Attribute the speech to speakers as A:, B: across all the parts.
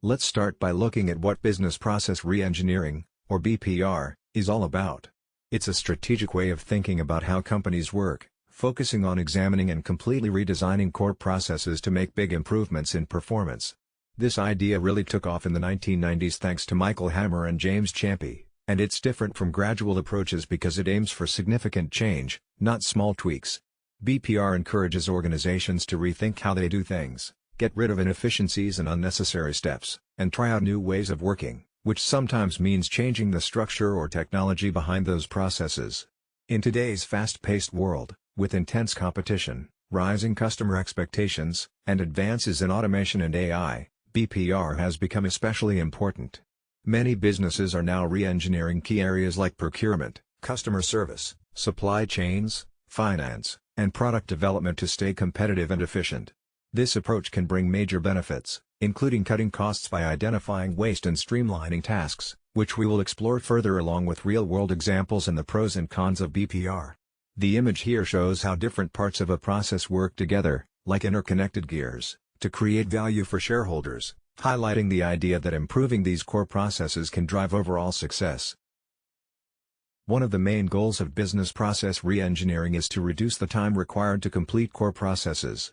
A: Let's start by looking at what business process reengineering, or BPR, is all about. It's a strategic way of thinking about how companies work, focusing on examining and completely redesigning core processes to make big improvements in performance. This idea really took off in the 1990s thanks to Michael Hammer and James Champy, and it's different from gradual approaches because it aims for significant change, not small tweaks. BPR encourages organizations to rethink how they do things, get rid of inefficiencies and unnecessary steps, and try out new ways of working, which sometimes means changing the structure or technology behind those processes. In today's fast-paced world, with intense competition, rising customer expectations, and advances in automation and AI, BPR has become especially important. Many businesses are now re-engineering key areas like procurement, customer service, supply chains, finance, and product development to stay competitive and efficient. This approach can bring major benefits, including cutting costs by identifying waste and streamlining tasks, which we will explore further along with real-world examples and the pros and cons of BPR. The image here shows how different parts of a process work together, like interconnected gears, to create value for shareholders, highlighting the idea that improving these core processes can drive overall success. One of the main goals of business process reengineering is to reduce the time required to complete core processes.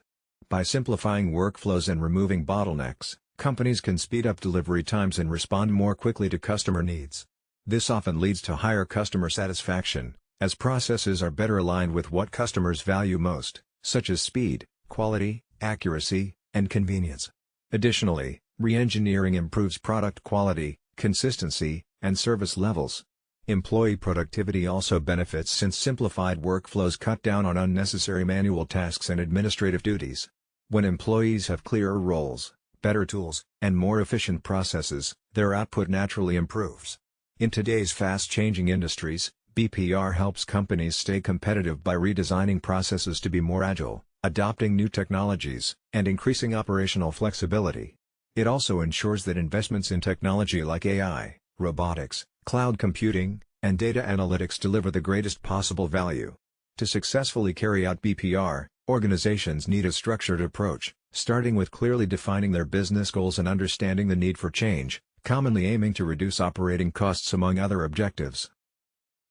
A: By simplifying workflows and removing bottlenecks, companies can speed up delivery times and respond more quickly to customer needs. This often leads to higher customer satisfaction, as processes are better aligned with what customers value most, such as speed, quality, accuracy, and convenience. Additionally, reengineering improves product quality, consistency, and service levels. Employee productivity also benefits since simplified workflows cut down on unnecessary manual tasks and administrative duties. When employees have clearer roles, better tools, and more efficient processes, their output naturally improves. In today's fast-changing industries, BPR helps companies stay competitive by redesigning processes to be more agile, adopting new technologies, and increasing operational flexibility. It also ensures that investments in technology like AI, robotics, cloud computing, and data analytics deliver the greatest possible value. To successfully carry out BPR, organizations need a structured approach, starting with clearly defining their business goals and understanding the need for change, commonly aiming to reduce operating costs among other objectives.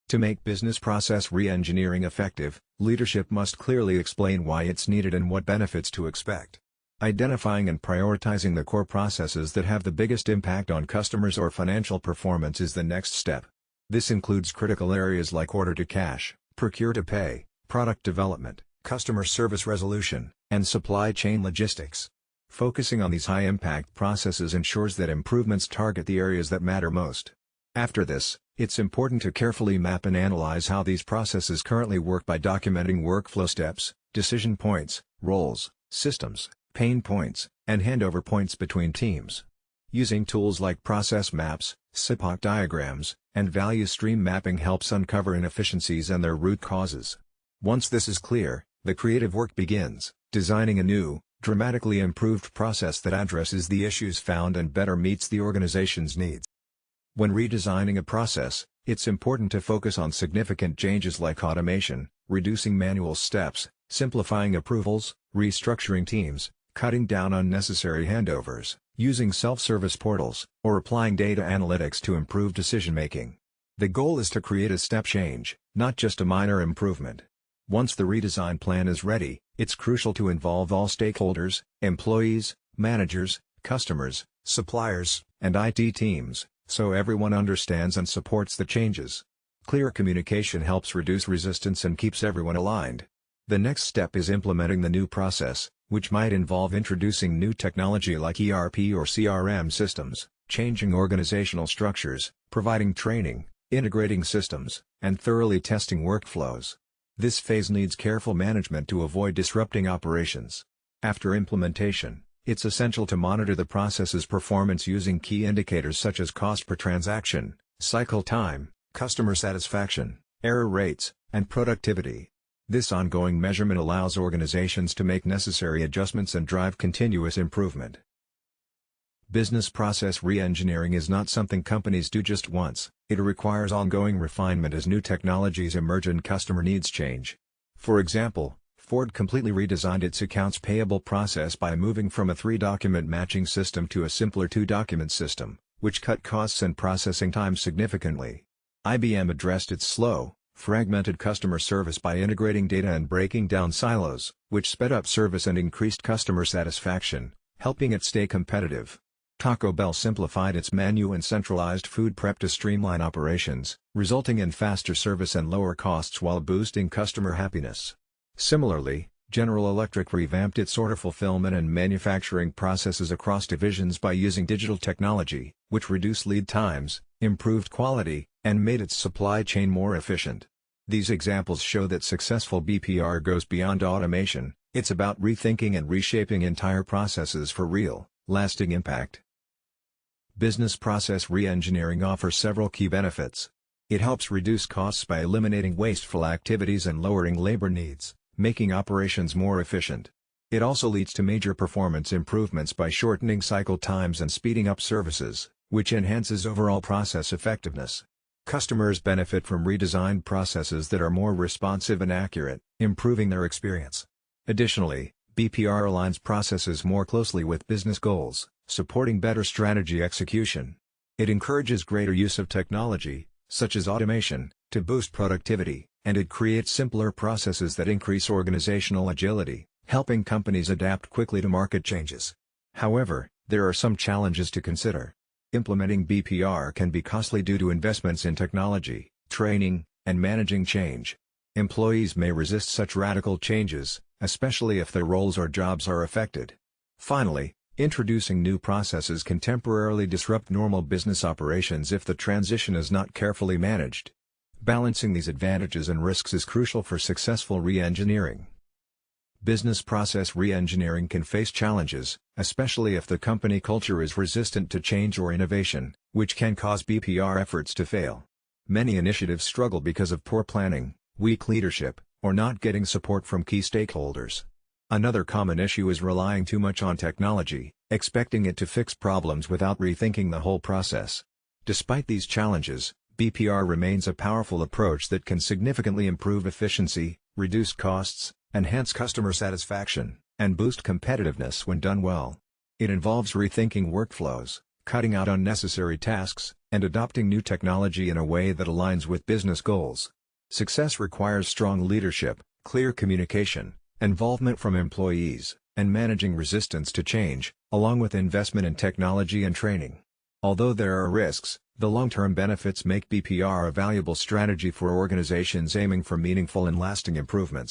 A: To make business process reengineering effective, leadership must clearly explain why it's needed and what benefits to expect. Identifying and prioritizing the core processes that have the biggest impact on customers or financial performance is the next step. This includes critical areas like order-to-cash, procure-to-pay, product development, customer service resolution, and supply chain logistics. Focusing on these high-impact processes ensures that improvements target the areas that matter most. After this, it's important to carefully map and analyze how these processes currently work by documenting workflow steps, decision points, roles, systems, pain points, and handover points between teams. Using tools like process maps, SIPOC diagrams, and value stream mapping helps uncover inefficiencies and their root causes. Once this is clear, the creative work begins, designing a new, dramatically improved process that addresses the issues found and better meets the organization's needs. When redesigning a process, it's important to focus on significant changes like automation, reducing manual steps, simplifying approvals, restructuring teams, cutting down unnecessary handovers, using self-service portals, or applying data analytics to improve decision-making. The goal is to create a step change, not just a minor improvement. Once the redesign plan is ready, it's crucial to involve all stakeholders, employees, managers, customers, suppliers, and IT teams, so everyone understands and supports the changes. Clear communication helps reduce resistance and keeps everyone aligned. The next step is implementing the new process, which might involve introducing new technology like ERP or CRM systems, changing organizational structures, providing training, integrating systems, and thoroughly testing workflows. This phase needs careful management to avoid disrupting operations. After implementation, it's essential to monitor the process's performance using key indicators such as cost per transaction, cycle time, customer satisfaction, error rates, and productivity. This ongoing measurement allows organizations to make necessary adjustments and drive continuous improvement. Business process reengineering is not something companies do just once, it requires ongoing refinement as new technologies emerge and customer needs change. For example, Ford completely redesigned its accounts payable process by moving from a 3-document matching system to a simpler 2-document system, which cut costs and processing time significantly. IBM addressed its slow, fragmented customer service by integrating data and breaking down silos, which sped up service and increased customer satisfaction, helping it stay competitive. Taco Bell simplified its menu and centralized food prep to streamline operations, resulting in faster service and lower costs while boosting customer happiness. Similarly, General Electric revamped its order fulfillment and manufacturing processes across divisions by using digital technology, which reduced lead times, improved quality, and made its supply chain more efficient. These examples show that successful BPR goes beyond automation. It's about rethinking and reshaping entire processes for real, lasting impact. Business process reengineering offers several key benefits. It helps reduce costs by eliminating wasteful activities and lowering labor needs, making operations more efficient. It also leads to major performance improvements by shortening cycle times and speeding up services, which enhances overall process effectiveness. Customers benefit from redesigned processes that are more responsive and accurate, improving their experience. Additionally, BPR aligns processes more closely with business goals, supporting better strategy execution. It encourages greater use of technology, such as automation, to boost productivity, and it creates simpler processes that increase organizational agility, helping companies adapt quickly to market changes. However, there are some challenges to consider. Implementing BPR can be costly due to investments in technology, training, and managing change. Employees may resist such radical changes, especially if their roles or jobs are affected. Finally, introducing new processes can temporarily disrupt normal business operations if the transition is not carefully managed. Balancing these advantages and risks is crucial for successful re-engineering. Business process re-engineering can face challenges, especially if the company culture is resistant to change or innovation, which can cause BPR efforts to fail. Many initiatives struggle because of poor planning, weak leadership, or not getting support from key stakeholders. Another common issue is relying too much on technology, expecting it to fix problems without rethinking the whole process. Despite these challenges, BPR remains a powerful approach that can significantly improve efficiency, reduce costs, enhance customer satisfaction, and boost competitiveness when done well. It involves rethinking workflows, cutting out unnecessary tasks, and adopting new technology in a way that aligns with business goals. Success requires strong leadership, clear communication, involvement from employees, and managing resistance to change, along with investment in technology and training. Although there are risks, the long-term benefits make BPR a valuable strategy for organizations aiming for meaningful and lasting improvements.